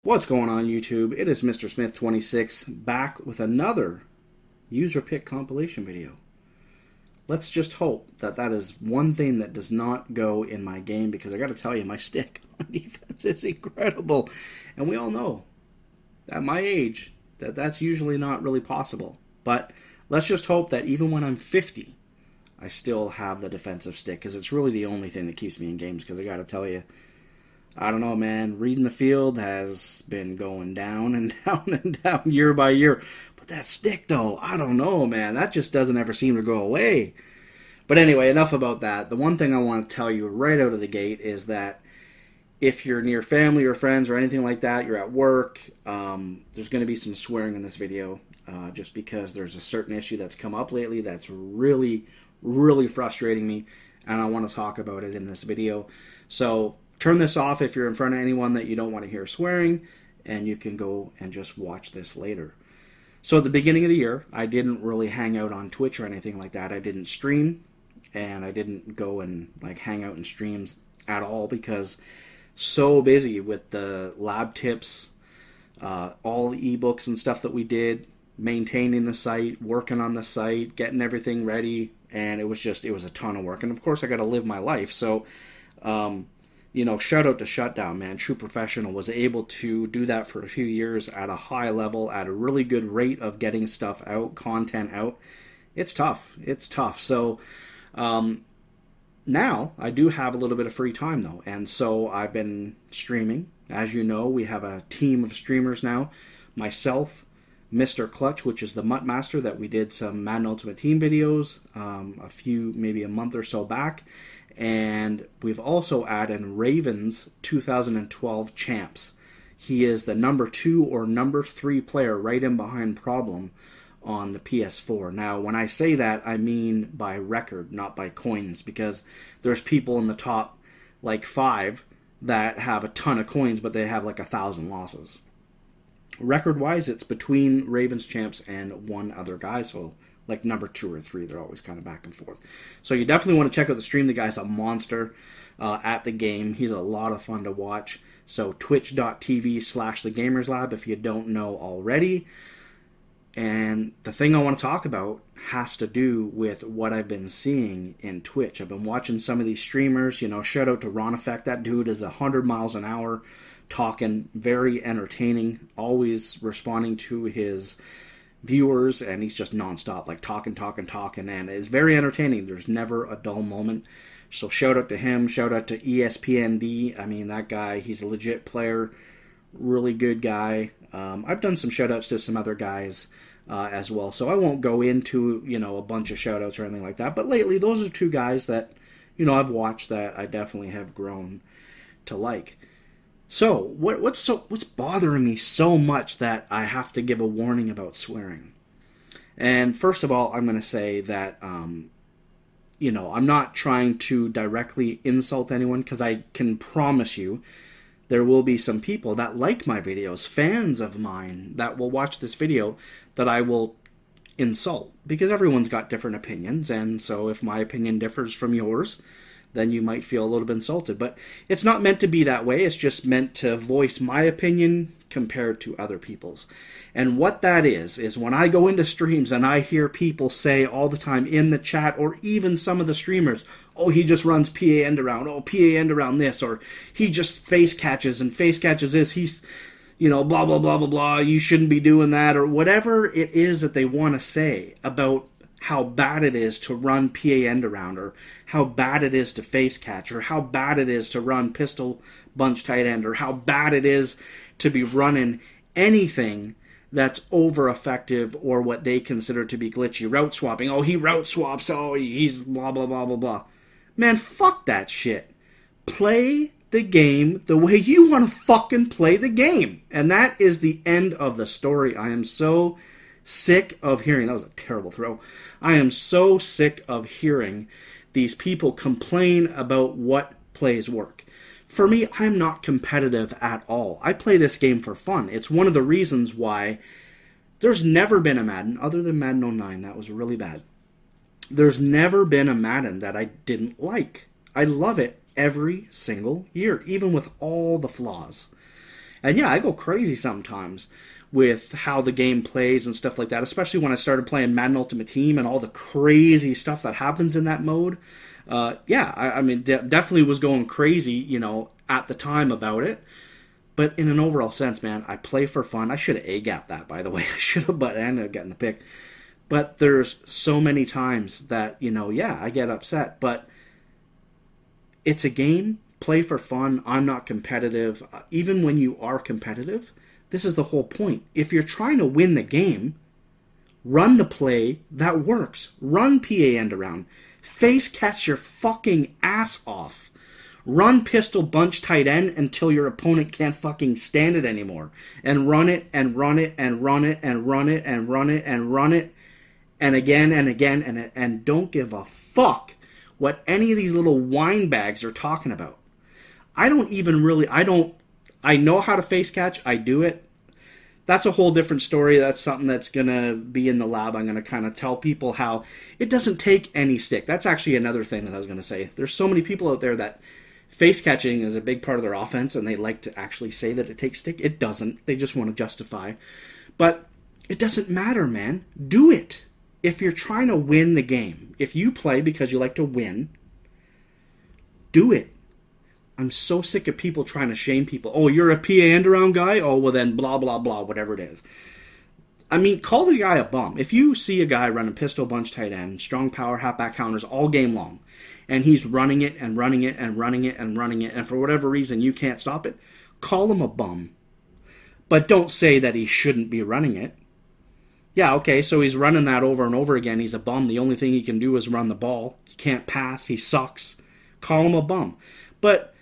What's going on, YouTube? It is Mr. Smith 26 back with another user pick compilation video. Let's just hope that that is one thing that does not go in my game, because I got to tell you, my stick on defense is incredible. And we all know, at my age, that that's usually not really possible. But let's just hope that even when I'm 50, I still have the defensive stick, because it's really the only thing that keeps me in games. Because I got to tell you, I don't know, man. Reading the field has been going down and down and down year by year. But that stick, though, I don't know, man. That just doesn't ever seem to go away. But anyway, enough about that. The one thing I want to tell you right out of the gate is that if you're near family or friends or anything like that, you're at work, there's going to be some swearing in this video, just because there's a certain issue that's come up lately that's really, really frustrating me, and I want to talk about it in this video. So turn this off if you're in front of anyone that you don't want to hear swearing, and you can go and just watch this later. So at the beginning of the year, I didn't really hang out on Twitch or anything like that. I didn't stream, and I didn't go and hang out in streams at all, because so busy with the lab tips, all the ebooks and stuff that we did, maintaining the site, working on the site, getting everything ready, and it was a ton of work. And of course I got to live my life, so you know, shout out to Shutdown, man. True professional, was able to do that for a few years at a high level, at a really good rate of getting stuff out, content out. It's tough. It's tough. So now I do have a little bit of free time, though, and so I've been streaming. As you know, we have a team of streamers now. Myself, Mr. Clutch, which is the Mutt Master that we did some Madden Ultimate Team videos maybe a month or so back. And we've also added Ravens 2012 champs. He is the number 2 or number 3 player, right in behind Problem, on the PS4. Now, when I say that, I mean by record, not by coins, because there's people in the top, 5 that have a ton of coins, but they have 1,000 losses. Record-wise, it's between Ravens champs and one other guy, so number 2 or 3, they're always kind of back and forth. So you definitely want to check out the stream. The guy's a monster at the game. He's a lot of fun to watch. So twitch.tv/thegamerslab if you don't know already. And the thing I want to talk about has to do with what I've been seeing in Twitch. I've been watching some of these streamers. You know, shout out to Ron Effect. That dude is 100 miles an hour talking, very entertaining, always responding to his viewers, and he's just nonstop, talking, and it's very entertaining. There's never a dull moment. So shout out to him. Shout out to ESPND. I mean, that guy, he's a legit player, really good guy. I've done some shout outs to some other guys as well, so I won't go into a bunch of shout outs or anything like that, but lately those are 2 guys that I've watched that I definitely have grown to like. So, what's bothering me so much that I have to give a warning about swearing? And first of all, I'm going to say that, I'm not trying to directly insult anyone, because I can promise you there will be some people that like my videos, fans of mine, that will watch this video that I will insult, because everyone's got different opinions, and so if my opinion differs from yours, then you might feel a little bit insulted. But it's not meant to be that way. It's just meant to voice my opinion compared to other people's. And what that is when I go into streams and I hear people say all the time in the chat, or even some of the streamers, oh, he just runs PA end around, oh, PA end around this, or he just face catches this, he's, blah, blah, blah, blah, blah, you shouldn't be doing that, or whatever it is that they want to say about how bad it is to run PA end around, or how bad it is to face catch, or how bad it is to run pistol bunch tight end, or how bad it is to be running anything that's over effective or what they consider to be glitchy. Route swapping. Oh, he route swaps. Oh, he's blah, blah, blah, blah, blah. Man, fuck that shit. Play the game the way you want to fucking play the game. And that is the end of the story. I am so sick of hearing, that was a terrible throw, I am so sick of hearing these people complain about what plays work. For me, I'm not competitive at all. I play this game for fun. It's one of the reasons why there's never been a Madden, other than Madden 09, that was really bad. There's never been a Madden that I didn't like. I love it every single year, even with all the flaws. And yeah, I go crazy sometimes with how the game plays and stuff like that, especially when I started playing Madden Ultimate Team and all the crazy stuff that happens in that mode. I mean, definitely was going crazy, you know, at the time about it. But in an overall sense, man, I play for fun. I should have A-gapped that, by the way. I should have, but I ended up getting the pick. But there's so many times that, you know, yeah, I get upset. But it's a game. Play for fun. I'm not competitive. Even when you are competitive, this is the whole point. If you're trying to win the game, run the play that works. Run PA end around. Face catch your fucking ass off. Run pistol bunch tight end until your opponent can't fucking stand it anymore. And run it and run it and run it and run it and run it and run it and again and again and don't give a fuck what any of these little wine bags are talking about. I know how to face catch. I do it. That's a whole different story. That's something that's going to be in the lab. I'm going to kind of tell people how it doesn't take any stick. That's actually another thing that I was going to say. There's so many people out there that face catching is a big part of their offense, and they like to actually say that it takes stick. It doesn't. They just want to justify. But it doesn't matter, man. Do it. If you're trying to win the game, if you play because you like to win, do it. I'm so sick of people trying to shame people. Oh, you're a PA end-around guy? Oh, well then blah, blah, blah, whatever it is. I mean, call the guy a bum. If you see a guy running pistol bunch tight end, strong power, halfback counters all game long, and he's running it and running it and running it and running it, and for whatever reason you can't stop it, call him a bum. But don't say that he shouldn't be running it. Yeah, okay, so he's running that over and over again. He's a bum. The only thing he can do is run the ball. He can't pass. He sucks. Call him a bum. But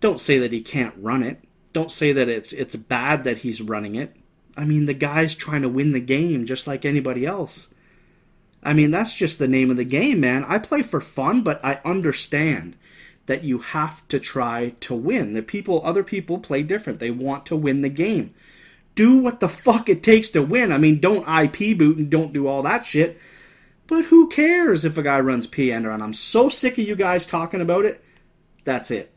don't say that he can't run it. Don't say that it's bad that he's running it. I mean, the guy's trying to win the game just like anybody else. I mean, that's just the name of the game, man. I play for fun, but I understand that you have to try to win. Other people play different. They want to win the game. Do what the fuck it takes to win. I mean, don't IP boot and don't do all that shit. But who cares if a guy runs P end around? I'm so sick of you guys talking about it. That's it.